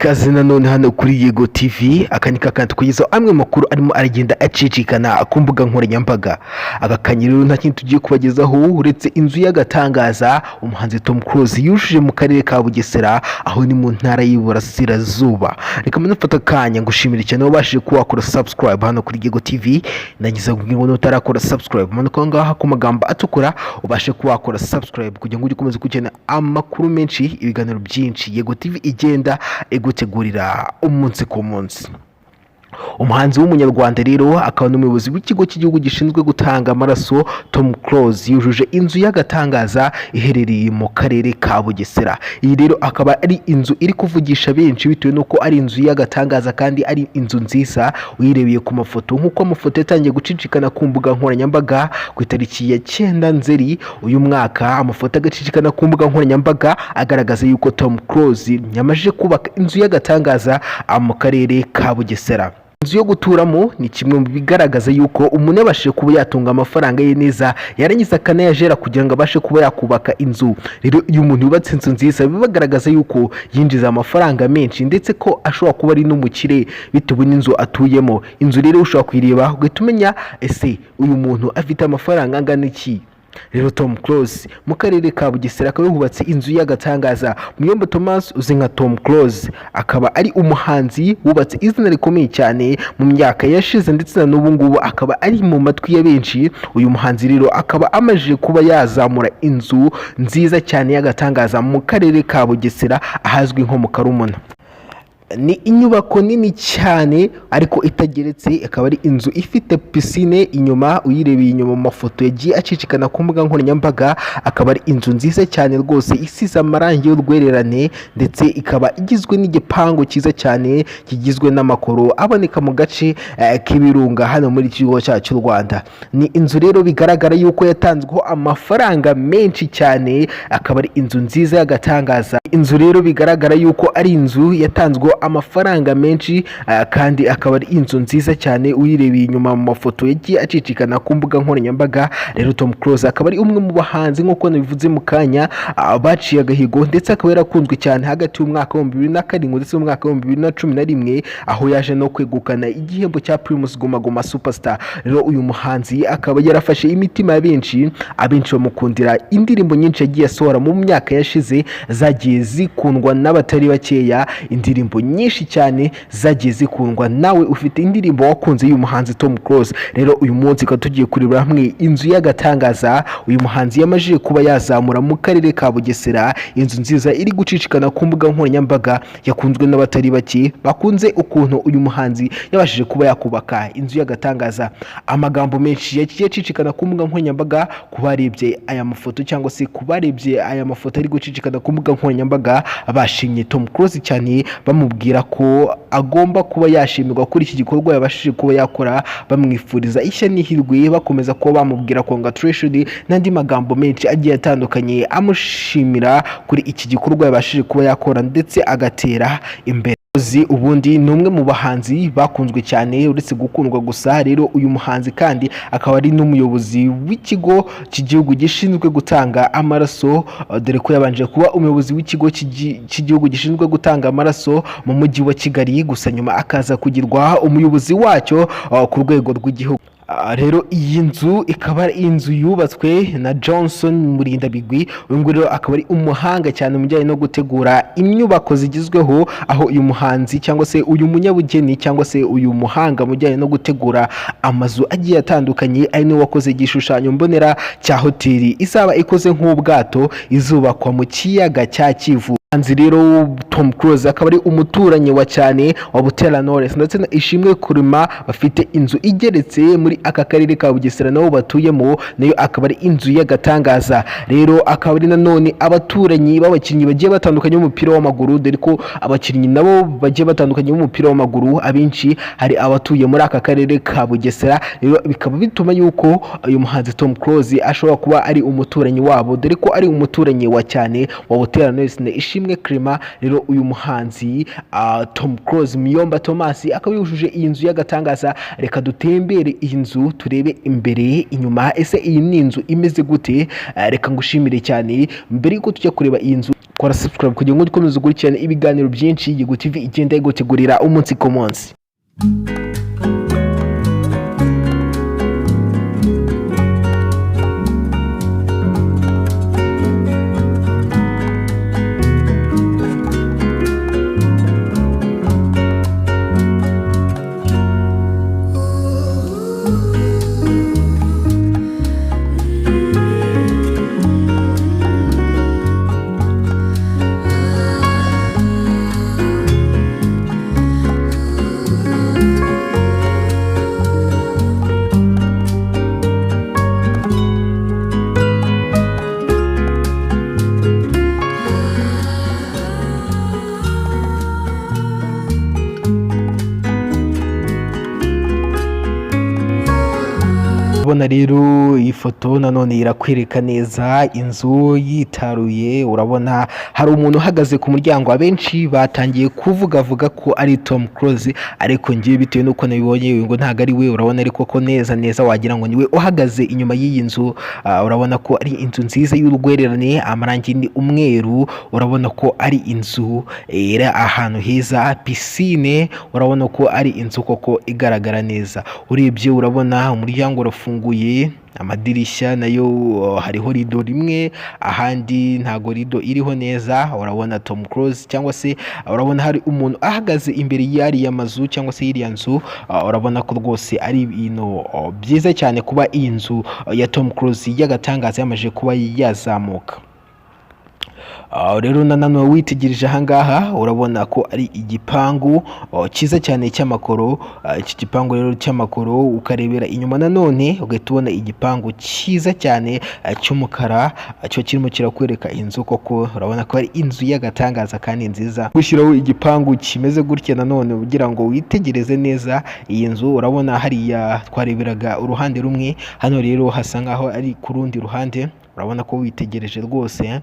Ikaze nanone hano kuri Yego TV akanika kandi kugiza amwe makuru arimo aragenda acicikana ku mbuga nkoranyambaga. Agakanyiriro nta kintu tugiye kubagezaho uretse inzu y'agatangaza umuhanzi Tom Close yujuje mu karere ka Bugesera aho ni mu ntara y'Iburasirazuba. Reka mufata kanya ngushimire cyane wabashije kuwakora subscribe hano kuri Yego TV. Nagize ngo utarakora subscribe manuka ngaha ku magambo atukura ubashe kuwakora subscribe kugira ngo ukomeze kugena amakuru menshi ibiganiro byinshi Yego TV igenda gutegurira umunsi ku munsi. Umuhanzi w'umunyarwanda rero akaba n'umuyobozi w'ikigo cy'igihugu gishinzwe gutanga amaraso Tom Close yujuje inzu y'agatangaza iherereye mu karere ka Bugesera. Iyi rero akaba ari inzu iri kuvugisha benshi bitewe nuko ari inzu y'agatangaza kandi ari inzu nziza uyirebeye ku mafoto nk'uko amafoto yatangiye gucicikana ku mbuga nkoranyambaga ku itariki ya 9 Nzeri uyu mwaka. Amafoto agacicikana ku mbuga nkoranyambaga agaragaza yuko Tom Close yamaze kubaka inzu y'agatangaza mu karere ka Bugesera. Inzu yo guturamo ni kimwe mu bigaragaza yuko umuntu yabashije kuba yatunga amafaranga ye neza yarangiza akanayajera kugira ngo abashe kuba yakubaka inzu. Rero iyo umuntu yubatse inzu nziza bibagaragaza yuko yinjiza amafaranga menshi ndetse ko ashobora kuba ari n'umukire bitewe n'inzu atuyemo. Inzu rero ushobora kuyireba ugahita umenya ese uyu muntu afite amafaranga angana iki. Rero Tom Close mu karere ka Bugesera akaba yubatse inzu y'agatangaza. Muyombo Thomas uzi nka Tom Close akaba ari umuhanzi wubatse izina rikomeye cyane mu myaka yashize ndetse na n'ubu ngubu akaba ari mu matwi ya benshi. Uyu muhanzi rero akaba amaje kuba yazamura inzu nziza cyane y'agatangaza mu karere ka Bugesera ahazwi nko mu Karumuna. Ni inyubako nini cyane ariko itageretse, akaba ari inzu ifite piscine inyuma. Uyirebeye inyuma mu mafoto yagiye acicikana ku mbuga nkoranyambaga akaba ari inzu nziza cyane rwose isize amarangi y'urwererane ndetse ikaba igizwe n'igipangu cyiza cyane kigizwe n'amakoro aboneka mu gace k'ibirunga hano muri kigo cyacu Rwanda. Ni inzu rero bigaragara yuko yatanzweho amafaranga menshi cyane, akaba ari inzu nziza y'agatangaza. Inzu rero bigaragara yuko ari inzu yatanzweho amafaranga menshi kandi akaba ari inzu nziza cyane uyirebeye inyuma mu mafoto yagiye acicikana ku mbuga nkoranyambaga. Rero Tom Close akaba ari umwe mu bahanzi nk'uko nabivuze mu kanya baciye agahigo ndetse akaba yarakunzwe cyane hagati y'umwaka wa 2007 ndetse n'umwaka wa 2011 aho yaje no kwegukana igihembo cya Primus Guma Guma Superstar. Rero uyu muhanzi akaba yarafashe imitima ya benshi, abenshi bamukundira indirimbo nyinshi yagiye asohora mu myaka yashize zagiye zikundwa n'abatari bakeya, indirimbo nyinshi cyane zagiye zikundwa. Nawe ufite indirimbo wakunze y'uyu muhanzi Tom Close. Rero uyu munsi ka tugiye kurebera hamwe inzu y'agatangaza uyu muhanzi yamaje kuba yazamura mu karere ka Bugesera. Inzu nziza iri gucicikana ku mbuga nkoranyambaga yakunzwe n'abatari bake bakunze ukuntu uyu muhanzi yabashije kuba yakubaka inzu y'agatangaza. Amagambo menshi yagiye acicikana ku mbuga nkoranyambaga kubarebye aya mafoto cyangwa se kubarebye aya mafoto ari gucicikana ku mbuga nkoranyambaga bashimye Tom Close cyane bamubwira ko agomba kuba yashimirwa kuri iki gikorwa yabashije kuba yakora, bamwifuriza ishya n'ihirwe, bakomeza kuba bamubwira congratulations n'andi magambo menshi agiye atandukanye amushimira kuri iki gikorwa yabashije kuba yakora ndetse agatera imbere. Ubundi ni umwe mu bahanzi bakunzwe cyane uretse gukundwa gusa. Rero uyu muhanzi kandi akaba ari n'umuyobozi w'ikigo cy'igihugu gishinzwe gutanga amaraso, dore ko yabanje kuba umuyobozi w'ikigo cy'igihugu gishinzwe gutanga amaraso mu mujyi wa Kigali, gusa nyuma akaza kugirwa umuyobozi wacyo ku rwego rw'igihugu. Rero iyi nzu ikaba ari inzu yubatswe na Johnson Murindabigwi. Uyu nguyu rero akaba ari umuhanga cyane mu bijyanye no gutegura inyubako zigezweho, aho uyu muhanzi cyangwa se uyu munyabugeni cyangwa se uyu muhanga mu bijyanye no gutegura amazu agiye atandukanye ari niwe wakoze igishushanyo mbonera cya hoteli izaba ikoze nk'ubwato izubakwa mu kiyaga cya Kivu. Hanzi rero Tom Close akaba ari umuturanyi wa cyane wa Butera Knowless ndetse na Ishimwe Kurima bafite inzu igeretse muri aka karere ka Bugesera nabo batuyemo, nayo akaba ari inzu y'agatangaza. Rero akaba ari nanone abaturanyi b'abakinnyi bagiye batandukanye b'umupira w'amaguru, dore ko abakinnyi nabo bagiye batandukanye b'umupira w'amaguru abenshi hari abatuye muri aka karere ka Bugesera. Rero bikaba bituma yuko uyu muhanzi Tom Close ashobora kuba ari umuturanyi wabo, dore ko ari umuturanyi wa cyane wa Butera Knowless na Ishimwe Kurima. Rero uyu muhanzi Tom Close Muyombo Thomas akaba yujuje iyi nzu y'agatangaza. Reka dutembere iyi nzu turebe imbere inyuma, ese iyi ni inzu imeze gute? Reka ngushimire cyane mbere yuko tujya kureba iyi nzu kora subscribe kugira ngo ukomeze gukurikirana ibiganiro byinshi Yego TV igenda igutegurira umunsi ku munsi. Urabona rero iyi foto nanone irakwereka neza inzu yitaruye. Urabona hari umuntu uhagaze ku muryango, abenshi batangiye kuvuga ko ari Tom Close, ariko ngiye bitewe nuko nabibonye ngo ntago ari we. Urabona ariko ko neza wagira ngo niwe uhagaze inyuma y'iyi nzu. Urabona ko ari inzu nziza y'urwererane, amarangi ni umweru. Urabona ko ari inzu era ahantu heza, piscine. Urabona ko ari inzu koko igaragara neza. Urebye urabona umuryango urafunguye, amadirishya nayo hariho rido rimwe, ahandi ntago rido iriho neza. Urabona Tom Close cyangwa se urabona hari umuntu ahagaze imbere y'ari y'amazu cyangwa se y'iriya nzu. Urabona ko rwose ari ibintu byiza cyane kuba iyi nzu ya Tom Close y'agatangaza yamaje kuba yazamuka. Rero nanone witegereje ahangaha urabona ko ari igipangu cyiza cyane cy'amakoro. Iki gipangu rero cy'amakoro ukarebera inyuma nanone ugahita ubona igipangu cyiza cyane cy'umukara, cyo kirimo kirakwereka inzu koko. Urabona ko ari inzu y'agatangaza kandi nziza. Gushyiraho igipangu kimeze gutya nanone ugira ngo witegereze neza iyi nzu. Urabona hariya twareberaga uruhande rumwe, hano rero hasa nkaho ari ku rundi ruhande. Urabona ko witegereje rwose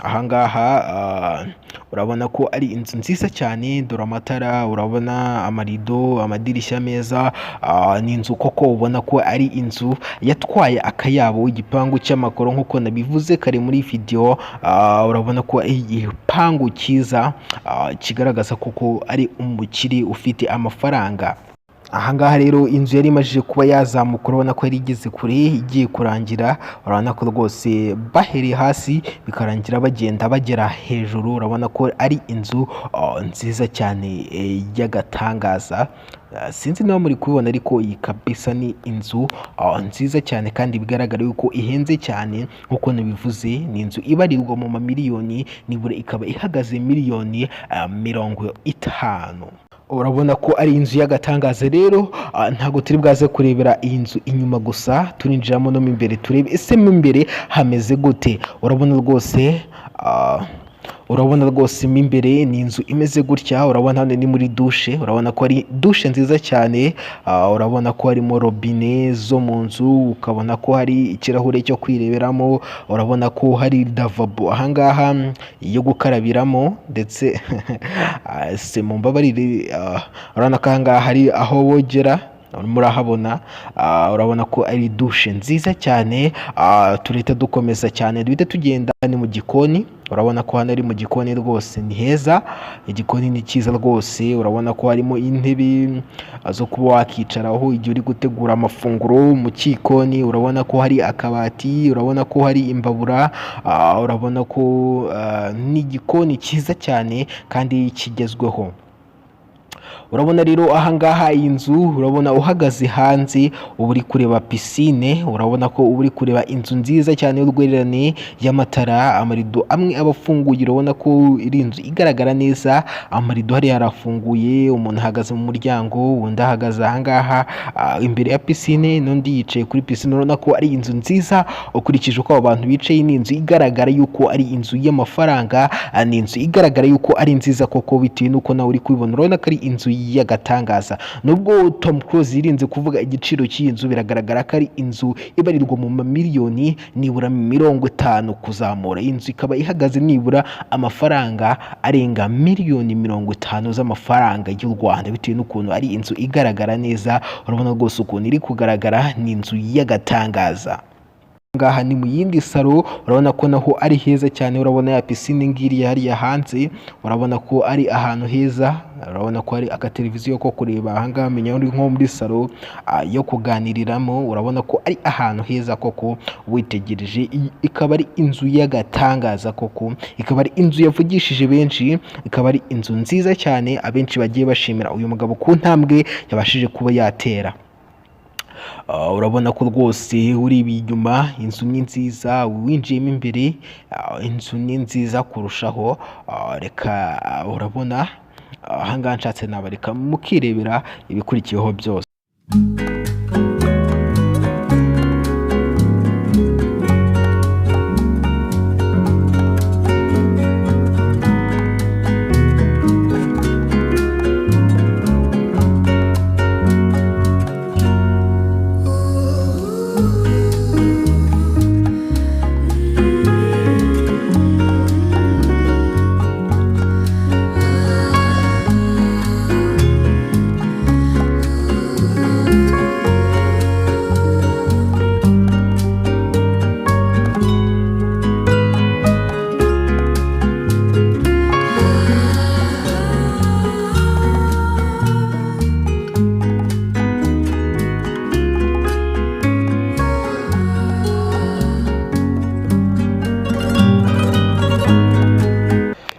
ahangaha urabona ko ari inzu nziza cyane. Dore amatara, urabona amarido, amadirishya meza. Ni inzu koko ubona ko ari inzu yatwaye akayabo w'igipangu cy'amakoro nk'uko nabivuze kare muri video. Urabona ko ari igipangu cyiza kigaragaza koko ari umukire ufite amafaranga. Ahangaha rero inzu yari imajije kuba yazamuka, urabona ko yari igeze kure igiye kurangira. Urabona ko rwose bahereye hasi bikarangira bagera hejuru. Urabona ko ari inzu nziza cyane y'agatangaza. Sinzi niba muri kubibona ariko iyi kabisa ni inzu nziza cyane kandi bigaragara yuko ihenze cyane nk'uko nabivuze. Ni inzu ibarirwa mu mamiliyoni, nibura ikaba ihagaze miliyoni 50. Urabona ko ari inzu y'agatangaza rero. Ntago turi bwaze kurebera iyi nzu inyuma gusa, turinjiramo no imbere turebe ese mo imbere hameze gute. Urabona rwose mo imbere ni inzu imeze gutya. Urabona hano ni muri dushe, urabona ko ari dushe nziza cyane. Urabona ko harimo robine zo mu nzu, ukabona ko hari ikirahure cyo kwireberamo. Urabona ko hari lavabo ahangaha yo gukarabiramo ndetse se mu mbabarire. Urabona ko ahangaha hari aho bogera, murahabona. Urabona ko ari dushe nziza cyane. Turahita dukomeza cyane duhita tugenda ni mu gikoni. Urabona ko hano ari mu gikoni rwose ni heza, igikoni ni cyiza rwose. Urabona ko harimo intebe zo kuba wakicaraho igihe uri gutegura amafunguro mu gikoni. Urabona ko hari akabati, urabona ko hari imbabura. Urabona ko ni igikoni cyiza cyane kandi kigezweho. Urabona rero ahangaha iyi nzu, urabona uhagaze hanze uba uri kureba piscine. Urabona ko uba uri kureba inzu nziza cyane y'urwererane y'amatara, amarido amwe aba afunguye. Urabona ko iri inzu igaragara neza, amarido hari yarafunguye, umuntu ahagaze mu muryango, undi ahagaze ahangaha imbere ya piscine, n'undi yicaye kuri piscine. Urabona ko ari inzu nziza ukurikije uko abantu bicaye. Ni inzu igaragara yuko ari inzu y'amafaranga, ni inzu igaragara yuko ari nziza koko bitewe nuko nawe uri kubibona. Urabona ko ari inzu y'agatangaza. Nubwo Tom Close yirinze kuvuga igiciro cy'iyi nzu, biragaragara ko ari inzu ibarirwa mu mamiliyoni nibura 50 kuzamura. Inzu ikaba ihagaze nibura amafaranga arenga miliyoni 50 z'amafaranga y'u Rwanda bitewe n'ukuntu ari inzu igaragara neza. Urabona rwose ukuntu iri kugaragara ni inzu y'agatangaza. ngaha ni mu yindi salo, urabona ko naho ari heza cyane, urabona ya pisine ngiriya hariya hanze, urabona ko ari ahantu heza, urabona ko ari akateleviziyo ko kureba ahangaha, menya uri nko muri salo yo kuganiriramo, urabona ko ari ahantu heza koko witegereje. Ikaba ari inzu y'agatangaza koko, ikaba ari inzu yavugishije benshi, ikaba ari inzu nziza cyane abenshi bagiye bashimira uyu mugabo ku ntambwe yabashije kuba yatera. Urabona ko rwose uri inyuma, inzu ni nziza, winjiyemo imbere inzu ni nziza kurushaho. Reka urabona ahangaha nshatse nabareka mukirebera ibikurikiyeho byose.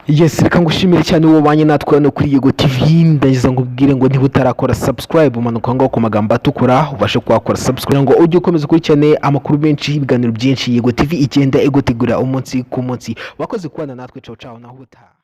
Yes, reka ngushimire cyane wowe wanye natwe hano kuri Yego TV. Ndagize ngo ubwire ngo niba utarakora subscribe, umanuka ngo ku magambo atukura ubashe kwakora subscribe ngo ujye ukomeza kurikirana amakuru menshi, ibiganiro byinshi Yego TV igenda igutegura umunsi ku munsi. Wakoze kubana natwe, ciao ciao, naho utaha.